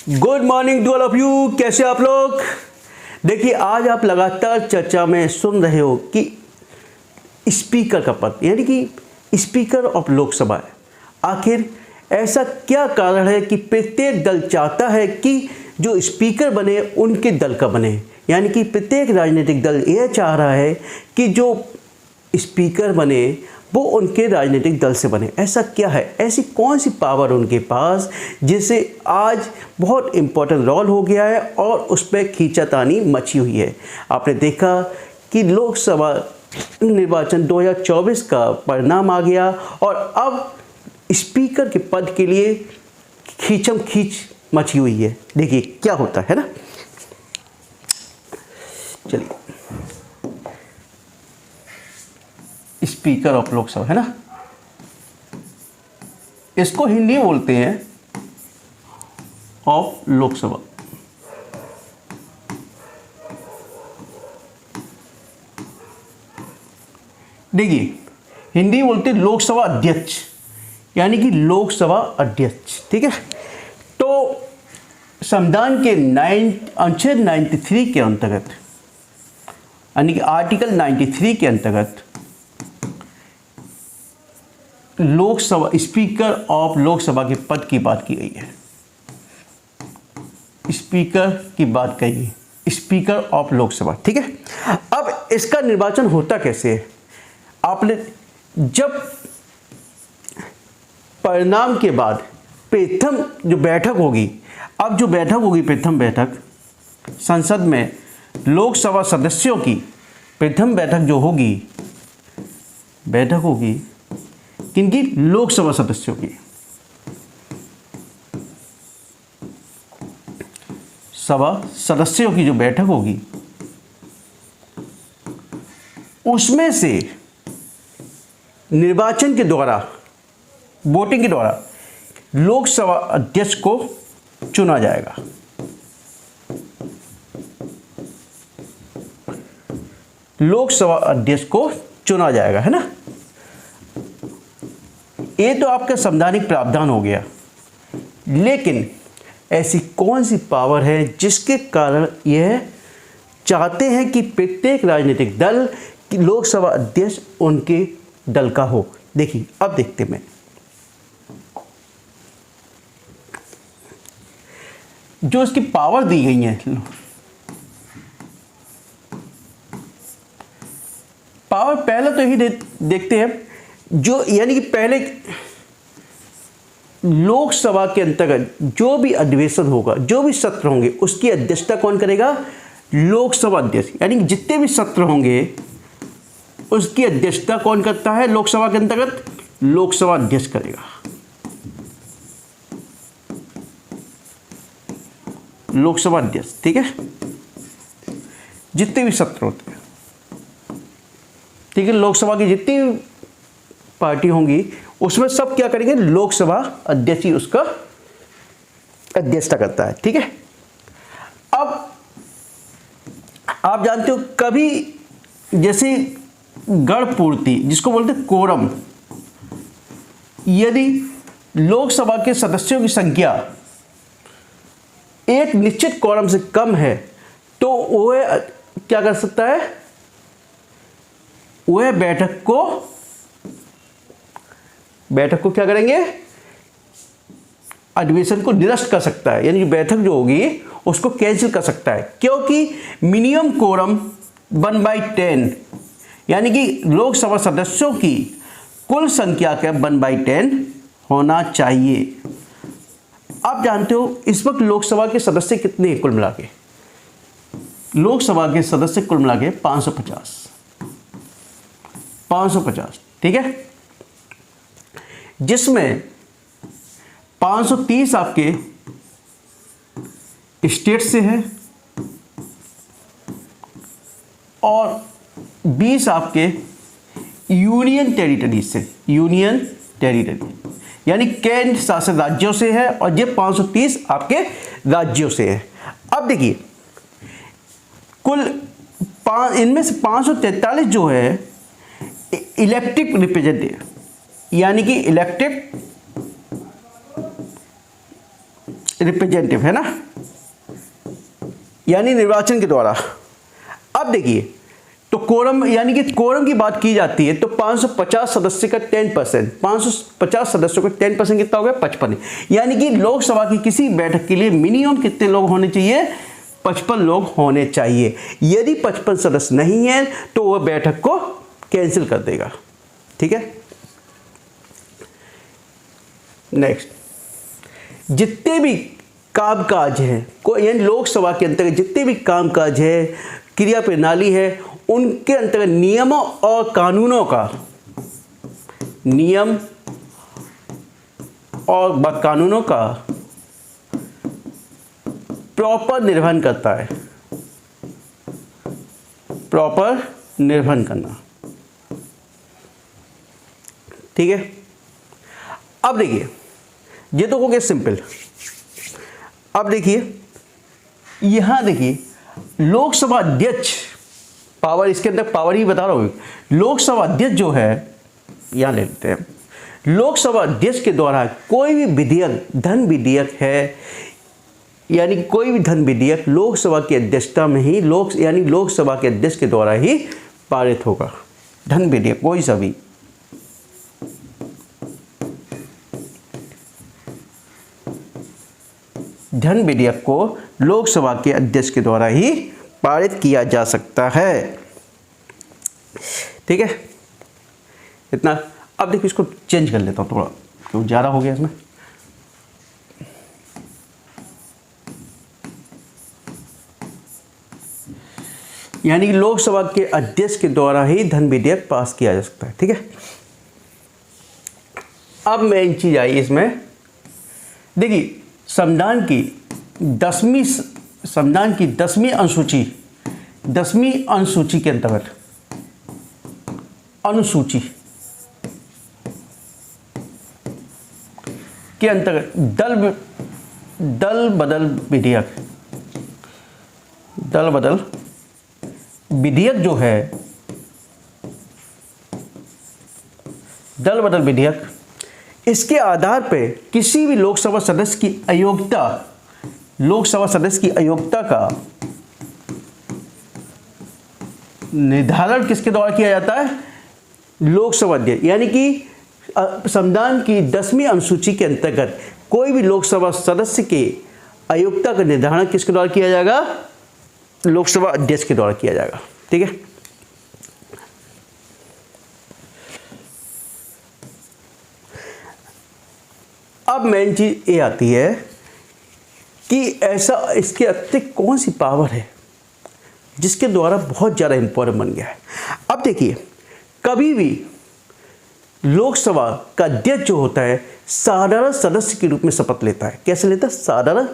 Good morning to all of you. कैसे आप लोग? देखिए, आज आप लगातार चर्चा में सुन रहे हो कि स्पीकर का पद यानी कि स्पीकर ऑफ लोकसभा है। आखिर ऐसा क्या कारण है कि प्रत्येक दल चाहता है कि जो स्पीकर बने उनके दल का बने, यानी कि प्रत्येक राजनीतिक दल यह चाह रहा है कि जो स्पीकर बने वो उनके राजनीतिक दल से बने। ऐसा क्या है, ऐसी कौन सी पावर उनके पास जिसे आज बहुत इम्पोर्टेंट रोल हो गया है और उस पर खींचातानी मची हुई है। आपने देखा कि लोकसभा निर्वाचन 2024 का परिणाम आ गया और अब स्पीकर के पद के लिए खींचम खींच मची हुई है। देखिए क्या होता है ना। चलिए, स्पीकर ऑफ लोकसभा है ना, इसको हिंदी बोलते हैं ऑफ लोकसभा। देखिए, हिंदी बोलते हैं लोकसभा अध्यक्ष, यानी कि लोकसभा अध्यक्ष। ठीक है, तो संविधान के अनुच्छेद 93 के अंतर्गत, यानी कि आर्टिकल 93 के अंतर्गत लोकसभा स्पीकर ऑफ लोकसभा के पद की बात की गई है। स्पीकर की बात कही गई, स्पीकर ऑफ लोकसभा। ठीक है, अब इसका निर्वाचन होता कैसे है? आपने जब परिणाम के बाद प्रथम जो बैठक होगी, अब जो बैठक होगी प्रथम बैठक संसद में लोकसभा सदस्यों की प्रथम बैठक जो होगी, बैठक होगी किनकी? लोकसभा सदस्यों की। सभा सदस्यों की जो बैठक होगी उसमें से निर्वाचन के द्वारा, वोटिंग के द्वारा लोकसभा अध्यक्ष को चुना जाएगा। लोकसभा अध्यक्ष को चुना जाएगा, है ना। ये तो आपका संवैधानिक प्रावधान हो गया, लेकिन ऐसी कौन सी पावर है जिसके कारण यह चाहते हैं कि प्रत्येक राजनीतिक दल की लोकसभा अध्यक्ष उनके दल का हो? देखिए, अब देखते हैं जो इसकी पावर दी गई है। पावर पहले तो ही देखते हैं, जो यानी कि पहले लोकसभा के अंतर्गत जो भी अधिवेशन होगा, जो भी सत्र होंगे, उसकी अध्यक्षता कौन करेगा? लोकसभा अध्यक्ष। यानी कि जितने भी सत्र होंगे उसकी अध्यक्षता कौन करता है? लोकसभा के अंतर्गत लोकसभा अध्यक्ष करेगा। लोकसभा अध्यक्ष, ठीक है, जितने भी सत्र होते हैं, ठीक है, लोकसभा की जितनी पार्टी होंगी उसमें सब क्या करेंगे? लोकसभा अध्यक्ष ही उसका अध्यक्षता करता है। ठीक है, अब आप जानते हो कभी जैसे गण पूर्ति जिसको बोलते हैं कोरम, यदि लोकसभा के सदस्यों की संख्या एक निश्चित कोरम से कम है तो वह क्या कर सकता है? वह बैठक को क्या करेंगे? अधिवेशन को निरस्त कर सकता है, यानी बैठक जो होगी उसको कैंसिल कर सकता है, क्योंकि मिनिमम कोरम 1/10, यानी कि लोकसभा सदस्यों की कुल संख्या का 1/10 होना चाहिए। आप जानते हो इस वक्त लोकसभा के सदस्य कितने हैं कुल मिला के? लोकसभा के सदस्य कुल मिला के 550, ठीक है, जिसमें 530 आपके स्टेट से है और 20 आपके यूनियन टेरिटरी से, यूनियन टेरिटरी यानी केंद्र शासित राज्यों से है, और ये 530 आपके राज्यों से है। अब देखिए, कुल इनमें से 543 जो है इलेक्टिव रिप्रेजेंटेटिव, यानी कि इलेक्टिव रिप्रेजेंटेटिव, है ना, यानी निर्वाचन के द्वारा। अब देखिए, तो कोरम, यानी कि कोरम की बात की जाती है तो 550 सदस्य का 10%, 550 सदस्यों का 10% कितना हो गया, 55। यानी कि लोकसभा की किसी बैठक के लिए मिनिमम कितने लोग होने चाहिए, 55 लोग होने चाहिए। यदि 55 सदस्य नहीं है तो वह बैठक को कैंसिल कर देगा। ठीक है, नेक्स्ट, जितने भी कामकाज हैं, यानी लोकसभा के अंतर्गत जितने भी कामकाज है, क्रिया प्रणाली है, उनके अंतर्गत नियमों और कानूनों का, नियम और कानूनों का प्रॉपर निर्वहन करता है, प्रॉपर निर्वहन करना। ठीक है, अब देखिए, ये तो हो गया सिंपल। अब देखिए, यहां देखिए, लोकसभा अध्यक्ष पावर, इसके अंदर पावर ही बता रहा हूं। लोकसभा अध्यक्ष जो है, यहां ले लेते हैं, लोकसभा अध्यक्ष के द्वारा कोई भी विधेयक, धन विधेयक है, यानी कोई भी धन विधेयक लोकसभा की अध्यक्षता में ही, यानी लोकसभा के अध्यक्ष के द्वारा ही पारित होगा। धन विधेयक कोई सा भी, धन विधेयक को लोकसभा के अध्यक्ष के द्वारा ही पारित किया जा सकता है। ठीक है, इतना। अब देखिए, इसको चेंज कर लेता हूं थोड़ा, क्यों ज़्यादा हो गया इसमें। यानी लोकसभा के अध्यक्ष के द्वारा ही धन विधेयक पास किया जा सकता है। ठीक है, अब मेन चीज आई इसमें, देखिए, संविधान की 10वीं अनुसूची, 10वीं अनुसूची के अंतर्गत, अनुसूची के अंतर्गत दल बदल विधेयक, दल बदल विधेयक जो है, दल बदल विधेयक, इसके आधार पे किसी भी लोकसभा सदस्य की अयोग्यता, लोकसभा सदस्य की अयोग्यता का निर्धारण किसके द्वारा किया जाता है, लोकसभा अध्यक्ष। यानी कि संविधान की 10वीं अनुसूची के अंतर्गत कोई भी लोकसभा सदस्य के अयोग्यता का निर्धारण किसके द्वारा किया जाएगा, लोकसभा अध्यक्ष के द्वारा किया जाएगा। ठीक है, अब मेन चीज ये आती है कि ऐसा, इसके अतिरिक्त कौन सी पावर है जिसके द्वारा बहुत ज़्यादा इंपॉर्टेंट बन गया है। अब देखिए, कभी भी लोकसभा का अध्यक्ष जो होता है साधारण सदस्य के रूप में शपथ लेता है। कैसे लेता है, साधारण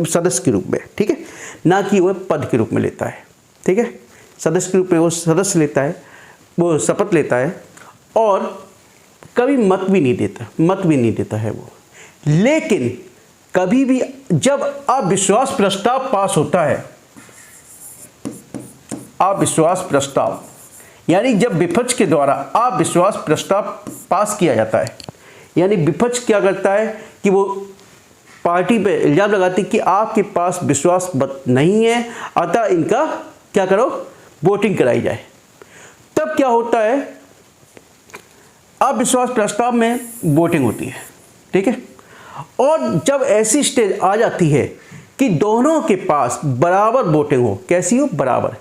सदस्य के रूप में। ठीक है, ना कि वह पद के रूप में लेता है। ठीक है, सदस्य के रूप में वो सदस्य लेता है, वो शपथ लेता है, और कभी मत भी नहीं देता है वो। लेकिन कभी भी जब अविश्वास प्रस्ताव पास होता है, अविश्वास प्रस्ताव, यानी जब विपक्ष के द्वारा अविश्वास प्रस्ताव पास किया जाता है, यानी विपक्ष क्या करता है कि वो पार्टी पे इल्जाम लगाती कि आपके पास विश्वास मत नहीं है, अतः इनका क्या करो, वोटिंग कराई जाए। तब क्या होता है, अविश्वास प्रस्ताव में वोटिंग होती है। ठीक है, और जब ऐसी स्टेज आ जाती है कि दोनों के पास बराबर वोटिंग हो, कैसी हो, बराबर।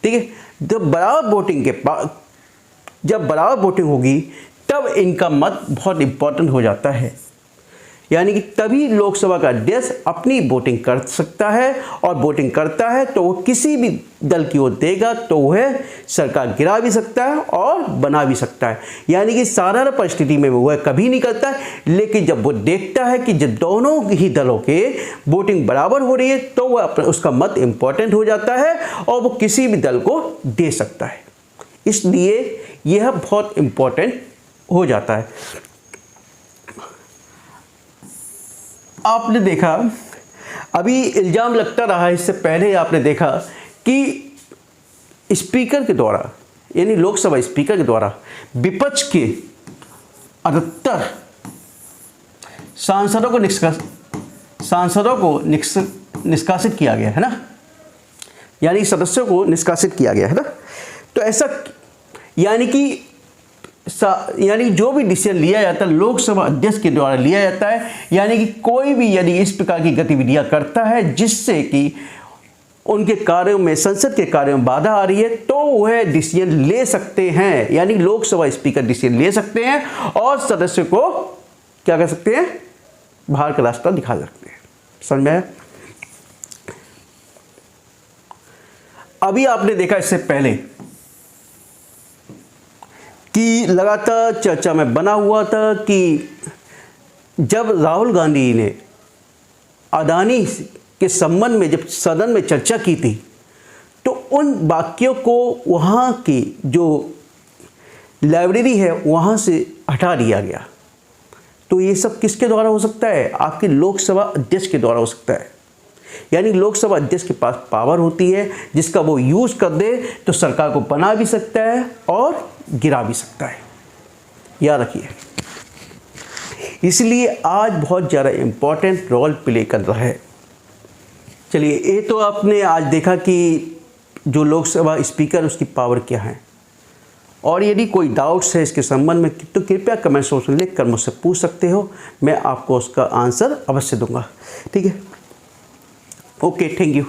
ठीक है, जब बराबर वोटिंग होगी तब इनका मत बहुत इंपॉर्टेंट हो जाता है। यानी कि तभी लोकसभा का अध्यक्ष अपनी वोटिंग कर सकता है, और वोटिंग करता है तो वो किसी भी दल की ओर देगा तो वह सरकार गिरा भी सकता है और बना भी सकता है। यानी कि साधारण परिस्थिति में वह कभी नहीं करता है, लेकिन जब वो देखता है कि जब दोनों ही दलों के वोटिंग बराबर हो रही है तो वह उसका मत इंपॉर्टेंट हो जाता है और वो किसी भी दल को दे सकता है। इसलिए यह बहुत इंपॉर्टेंट हो जाता है। आपने देखा, अभी इल्ज़ाम लगता रहा, इससे पहले आपने देखा कि स्पीकर के द्वारा, यानी लोकसभा स्पीकर के द्वारा विपक्ष के 68 सांसदों को सांसदों को निष्कासित किया गया है ना, यानी सदस्यों को निष्कासित किया गया है ना। तो ऐसा यानी जो भी डिसीजन लिया जाता है लोकसभा अध्यक्ष के द्वारा लिया जाता है, यानी कि कोई भी यदि इस प्रकार की गतिविधियां करता है जिससे कि उनके कार्यों में, संसद के कार्यों में बाधा आ रही है, तो वह डिसीजन ले सकते हैं, यानी लोकसभा स्पीकर डिसीजन ले सकते हैं और सदस्य को क्या कर सकते हैं, बाहर का रास्ता दिखा सकते हैं। समझ में आया? अभी आपने देखा इससे पहले कि लगातार चर्चा में बना हुआ था कि जब राहुल गांधी ने अडानी के संबंध में जब सदन में चर्चा की थी, तो उन वाक्यों को वहाँ की जो लाइब्रेरी है वहाँ से हटा दिया गया। तो ये सब किसके द्वारा हो सकता है? आपके लोकसभा अध्यक्ष के द्वारा हो सकता है। यानी लोकसभा अध्यक्ष के पास पावर होती है जिसका वो यूज़ कर दे तो सरकार को बना भी सकता है और गिरा भी सकता है। याद रखिए, इसलिए आज बहुत ज़्यादा इम्पोर्टेंट रोल प्ले कर रहा है। चलिए, ये तो आपने आज देखा कि जो लोकसभा स्पीकर उसकी पावर क्या है, और यदि कोई डाउट्स है इसके संबंध में तो कृपया कमेंट बॉक्स में लिख कर मुझसे पूछ सकते हो, मैं आपको उसका आंसर अवश्य दूंगा। ठीक है, ओके, थैंक यू।